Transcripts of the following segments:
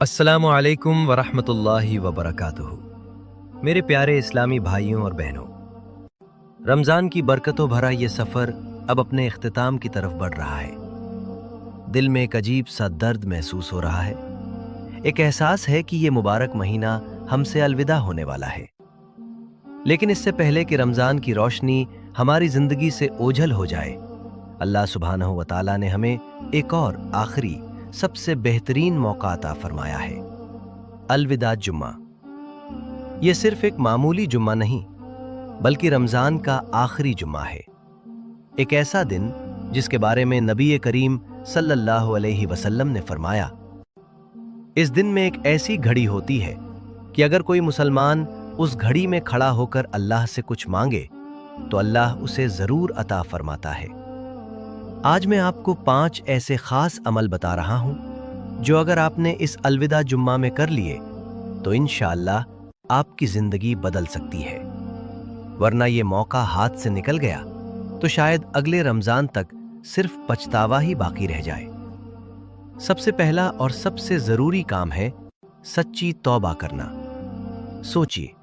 अस्सलामु अलैकुम वरहमतुल्लाहि वबरकातुहू। मेरे प्यारे इस्लामी भाइयों और बहनों, रमज़ान की बरकतों भरा ये सफ़र अब अपने इख्तिताम की तरफ बढ़ रहा है। दिल में एक अजीब सा दर्द महसूस हो रहा है। एक एहसास है कि ये मुबारक महीना हमसे अलविदा होने वाला है। लेकिन इससे पहले कि रमज़ान की रोशनी हमारी ज़िंदगी से ओझल हो जाए, अल्लाह सुब्हानहू व तआला ने हमें एक और आखिरी सबसे बेहतरीन मौका अता फरमाया है, अलविदा जुम्मा। ये सिर्फ एक मामूली जुम्मा नहीं, बल्कि रमज़ान का आखिरी जुम्मा है। एक ऐसा दिन जिसके बारे में नबी करीम सल्लल्लाहु अलैहि वसल्लम ने फरमाया, इस दिन में एक ऐसी घड़ी होती है कि अगर कोई मुसलमान उस घड़ी में खड़ा होकर अल्लाह से कुछ मांगे तो अल्लाह उसे ज़रूर अता फरमाता है। आज मैं आपको 5 ऐसे खास अमल बता रहा हूं जो अगर आपने इस अलविदा जुम्मा में कर लिए तो इंशाअल्लाह आपकी जिंदगी बदल सकती है। वरना ये मौका हाथ से निकल गया तो शायद अगले रमजान तक सिर्फ पछतावा ही बाकी रह जाए। सबसे पहला और सबसे जरूरी काम है सच्ची तौबा करना। सोचिए,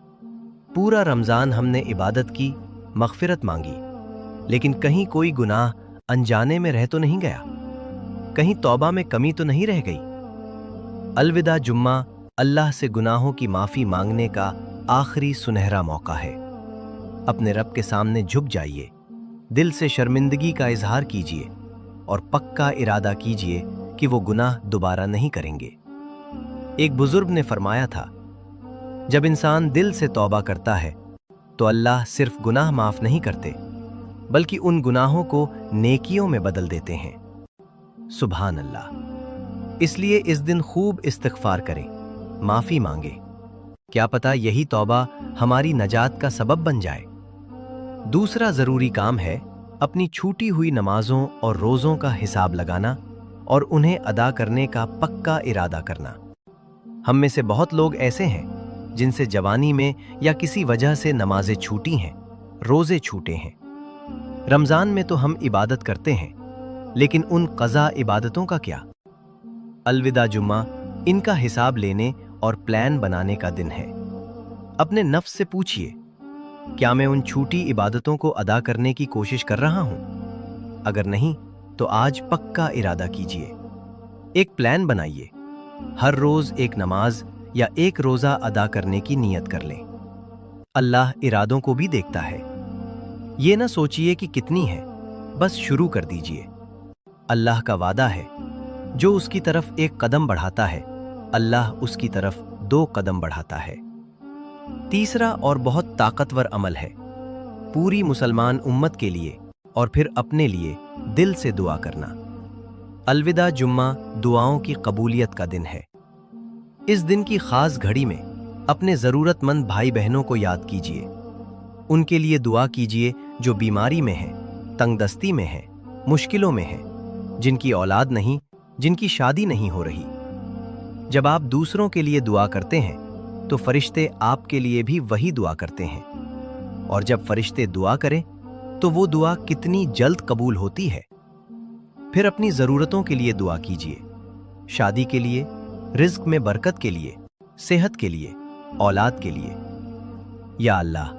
पूरा रमजान हमने इबादत की, मगफिरत मांगी, लेकिन कहीं कोई गुनाह अनजाने में रह तो नहीं गया? कहीं तौबा में कमी तो नहीं रह गई? अलविदा जुम्मा अल्लाह से गुनाहों की माफी मांगने का आखिरी सुनहरा मौका है। अपने रब के सामने झुक जाइए, दिल से शर्मिंदगी का इजहार कीजिए और पक्का इरादा कीजिए कि वो गुनाह दोबारा नहीं करेंगे। एक बुजुर्ग ने फरमाया था, जब इंसान दिल से तौबा करता है तो अल्लाह सिर्फ गुनाह माफ नहीं करते, बल्कि उन गुनाहों को नेकियों में बदल देते हैं। सुभान अल्लाह। इसलिए इस दिन खूब इस्तिग़फ़ार करें, माफी मांगे। क्या पता यही तौबा हमारी नजात का सबब बन जाए। दूसरा जरूरी काम है अपनी छूटी हुई नमाजों और रोज़ों का हिसाब लगाना और उन्हें अदा करने का पक्का इरादा करना। हम में से बहुत लोग ऐसे हैं जिनसे जवानी में या किसी वजह से नमाजें छूटी हैं, रोज़े छूटे हैं। रमजान में तो हम इबादत करते हैं, लेकिन उन क़ज़ा इबादतों का क्या? अलविदा जुम्मा इनका हिसाब लेने और प्लान बनाने का दिन है। अपने नफ्स से पूछिए, क्या मैं उन छूटी इबादतों को अदा करने की कोशिश कर रहा हूं? अगर नहीं तो आज पक्का इरादा कीजिए। एक प्लान बनाइए, हर रोज एक नमाज या एक रोजा अदा करने की नीयत कर लें। अल्लाह इरादों को भी देखता है। ये ना सोचिए कि कितनी है, बस शुरू कर दीजिए। अल्लाह का वादा है, जो उसकी तरफ एक कदम बढ़ाता है, अल्लाह उसकी तरफ 2 कदम बढ़ाता है। तीसरा और बहुत ताकतवर अमल है, पूरी मुसलमान उम्मत के लिए और फिर अपने लिए दिल से दुआ करना। अलविदा जुम्मा दुआओं की कबूलियत का दिन है। इस दिन की खास घड़ी में अपने ज़रूरतमंद भाई बहनों को याद कीजिए। उनके लिए दुआ कीजिए जो बीमारी में हैं, तंगदस्ती में हैं, मुश्किलों में हैं, जिनकी औलाद नहीं, जिनकी शादी नहीं हो रही। जब आप दूसरों के लिए दुआ करते हैं तो फरिश्ते आपके लिए भी वही दुआ करते हैं, और जब फरिश्ते दुआ करें तो वो दुआ कितनी जल्द कबूल होती है। फिर अपनी ज़रूरतों के लिए दुआ कीजिए, शादी के लिए, रिज़्क़ में बरकत के लिए, सेहत के लिए, औलाद के लिए। या अल्लाह,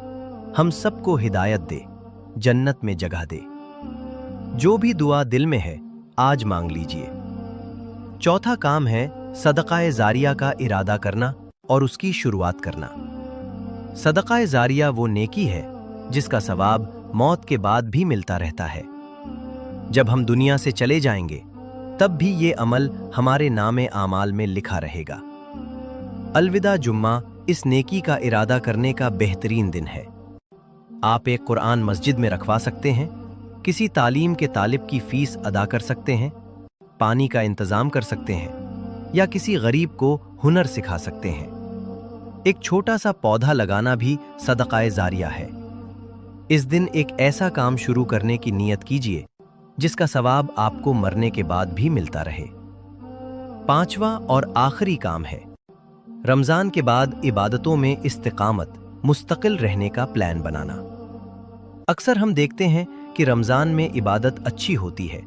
हम सबको हिदायत दे, जन्नत में जगह दे। जो भी दुआ दिल में है आज मांग लीजिए। चौथा काम है सदक़ाए ज़ारिया का इरादा करना और उसकी शुरुआत करना। सदक़ाए ज़ारिया वो नेकी है जिसका सवाब मौत के बाद भी मिलता रहता है। जब हम दुनिया से चले जाएंगे तब भी ये अमल हमारे नामे आमाल में लिखा रहेगा। अलविदा जुम्मा इस नेकी का इरादा करने का बेहतरीन दिन है। आप एक कुरान मस्जिद में रखवा सकते हैं, किसी तालीम के तालिब की फीस अदा कर सकते हैं, पानी का इंतजाम कर सकते हैं, या किसी गरीब को हुनर सिखा सकते हैं। एक छोटा सा पौधा लगाना भी सदक़ाए ज़ारिया है। इस दिन एक ऐसा काम शुरू करने की नीयत कीजिए जिसका सवाब आपको मरने के बाद भी मिलता रहे। पांचवा और आखिरी काम है रमजान के बाद इबादतों में इस्तिकामत, मुस्तकिल रहने का प्लान बनाना। अक्सर हम देखते हैं कि रमजान में इबादत अच्छी होती है,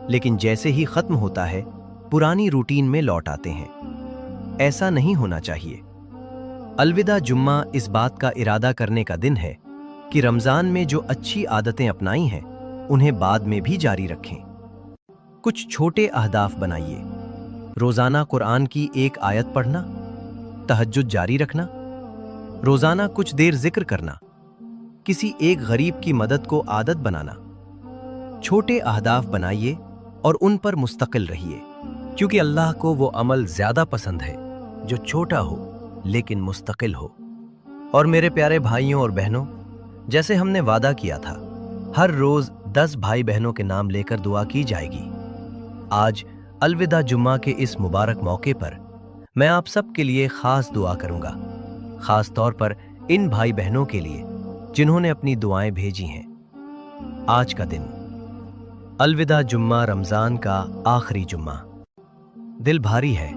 लेकिन जैसे ही खत्म होता है पुरानी रूटीन में लौट आते हैं। ऐसा नहीं होना चाहिए। अलविदा जुम्मा इस बात का इरादा करने का दिन है कि रमजान में जो अच्छी आदतें अपनाई हैं उन्हें बाद में भी जारी रखें। कुछ छोटे अहदाफ बनाइए। रोजाना कुरान की एक आयत पढ़ना, तहज्जुद जारी रखना, रोजाना कुछ देर जिक्र करना, किसी एक गरीब की मदद को आदत बनाना। छोटे अहदाफ बनाइए और उन पर मुस्तकिल रहिए, क्योंकि अल्लाह को वो अमल ज्यादा पसंद है जो छोटा हो लेकिन मुस्तकिल हो। और मेरे प्यारे भाइयों और बहनों, जैसे हमने वादा किया था, हर रोज 10 भाई बहनों के नाम लेकर दुआ की जाएगी। आज अलविदा जुम्मा के इस मुबारक मौके पर मैं आप सब के लिए खास दुआ करूंगा, खास तौर पर इन भाई बहनों के लिए जिन्होंने अपनी दुआएं भेजी हैं। आज का दिन अलविदा जुम्मा, रमजान का आखिरी जुम्मा। दिल भारी है,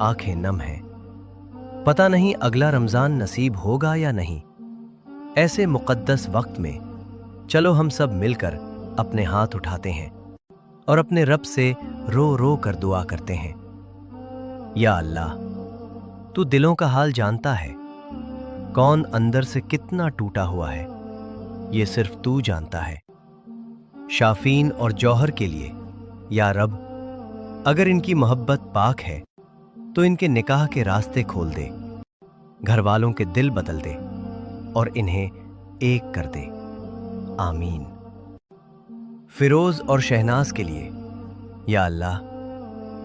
आंखें नम हैं। पता नहीं अगला रमजान नसीब होगा या नहीं। ऐसे मुक़द्दस वक्त में चलो हम सब मिलकर अपने हाथ उठाते हैं और अपने रब से रो रो कर दुआ करते हैं। या अल्लाह, तू दिलों का हाल जानता है, कौन अंदर से कितना टूटा हुआ है ये सिर्फ तू जानता है। शाफीन और जौहर के लिए या रब, अगर इनकी मोहब्बत पाक है तो इनके निकाह के रास्ते खोल दे, घर वालों के दिल बदल दे और इन्हें एक कर दे। आमीन। फिरोज और शहनाज के लिए या अल्लाह,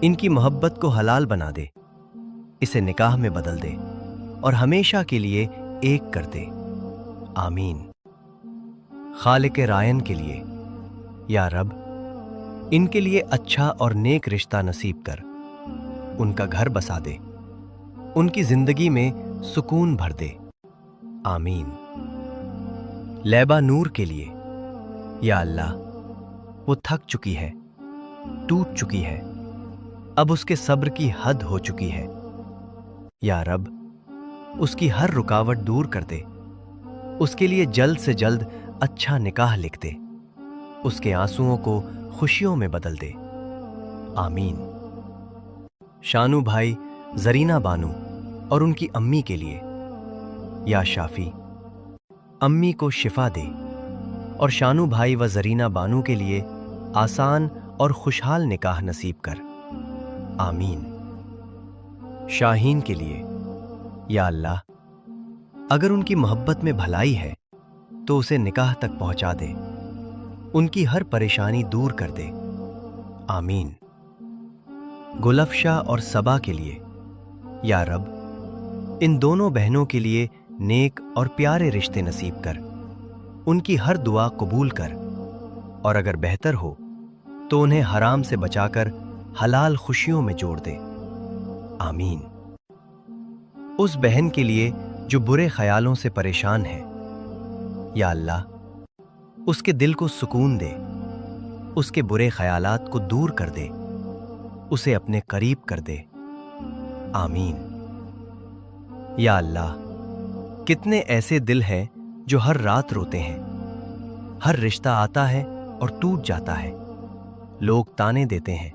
इनकी मोहब्बत को हलाल बना दे, इसे निकाह में बदल दे और हमेशा के लिए एक कर दे। आमीन। खालिक रायन के लिए या रब, इनके लिए अच्छा और नेक रिश्ता नसीब कर, उनका घर बसा दे, उनकी जिंदगी में सुकून भर दे। आमीन। लैबा नूर के लिए या अल्लाह, वो थक चुकी है, टूट चुकी है, अब उसके सब्र की हद हो चुकी है। या रब, उसकी हर रुकावट दूर कर दे, उसके लिए जल्द से जल्द अच्छा निकाह लिख दे, उसके आंसुओं को खुशियों में बदल दे। आमीन। शानू भाई जरीना बानू और उनकी अम्मी के लिए या शाफी, अम्मी को शिफा दे और शानू भाई व जरीना बानू के लिए आसान और खुशहाल निकाह नसीब कर। आमीन। शाहीन के लिए या अल्लाह, अगर उनकी मोहब्बत में भलाई है तो उसे निकाह तक पहुंचा दे, उनकी हर परेशानी दूर कर दे। आमीन। गुलफशा और सबा के लिए या रब, इन दोनों बहनों के लिए नेक और प्यारे रिश्ते नसीब कर, उनकी हर दुआ कबूल कर और अगर बेहतर हो तो उन्हें हराम से बचाकर हलाल खुशियों में जोड़ दे। आमीन। उस बहन के लिए जो बुरे ख्यालों से परेशान है, या अल्लाह, उसके दिल को सुकून दे, उसके बुरे ख्यालात को दूर कर दे, उसे अपने करीब कर दे। आमीन। या अल्लाह, कितने ऐसे दिल हैं जो हर रात रोते हैं, हर रिश्ता आता है और टूट जाता है, लोग ताने देते हैं,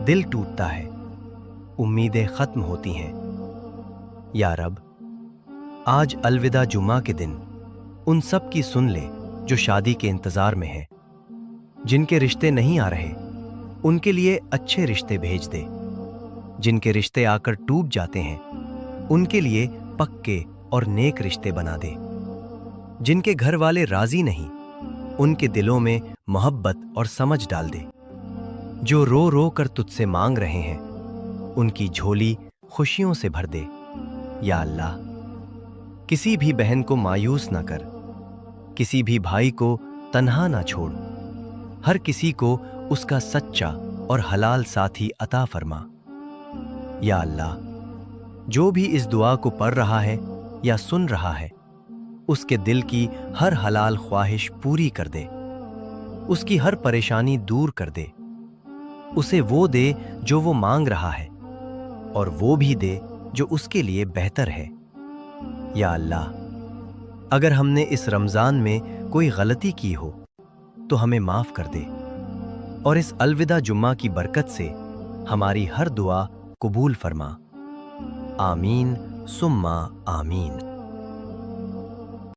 दिल टूटता है, उम्मीदें खत्म होती हैं। या रब, आज अलविदा जुम्मा के दिन उन सब की सुन ले जो शादी के इंतजार में हैं, जिनके रिश्ते नहीं आ रहे उनके लिए अच्छे रिश्ते भेज दे, जिनके रिश्ते आकर टूट जाते हैं उनके लिए पक्के और नेक रिश्ते बना दे, जिनके घर वाले राजी नहीं उनके दिलों में मोहब्बत और समझ डाल दे, जो रो रो कर तुझसे मांग रहे हैं उनकी झोली खुशियों से भर दे। या अल्लाह, किसी भी बहन को मायूस ना कर, किसी भी भाई को तन्हा ना छोड़, हर किसी को उसका सच्चा और हलाल साथी अता फरमा। या अल्लाह, जो भी इस दुआ को पढ़ रहा है या सुन रहा है, उसके दिल की हर हलाल ख्वाहिश पूरी कर दे, उसकी हर परेशानी दूर कर दे, उसे वो दे जो वो मांग रहा है और वो भी दे जो उसके लिए बेहतर है। या अल्लाह, अगर हमने इस रमजान में कोई गलती की हो तो हमें माफ कर दे और इस अलविदा जुम्मा की बरकत से हमारी हर दुआ कबूल फरमा। آمین ثم آمین۔